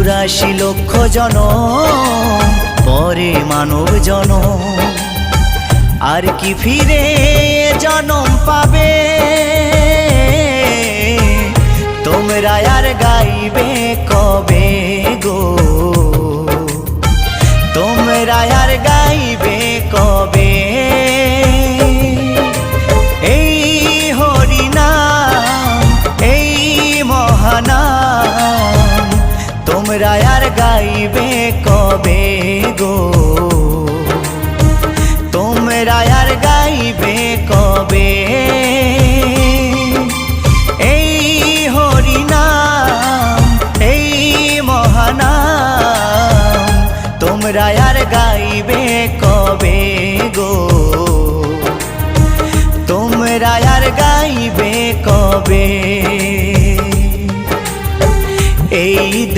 84 লক্ষ জনম পরে মানব জনম, আর কি ফিরে জনম পাবে? তোমরা আর গাইবে কবে গো? তোমরা আর গাইবে কবে? এই হরিনাম, এই মহানাম, তোমরা আর গাইবে কবে গো? তোমরা আর গাইবে কবে? এই হরিনাম, এই মহানাম, তোমরা আর গাইবে কবে গো? তোমরা আর গাইবে কবে? এই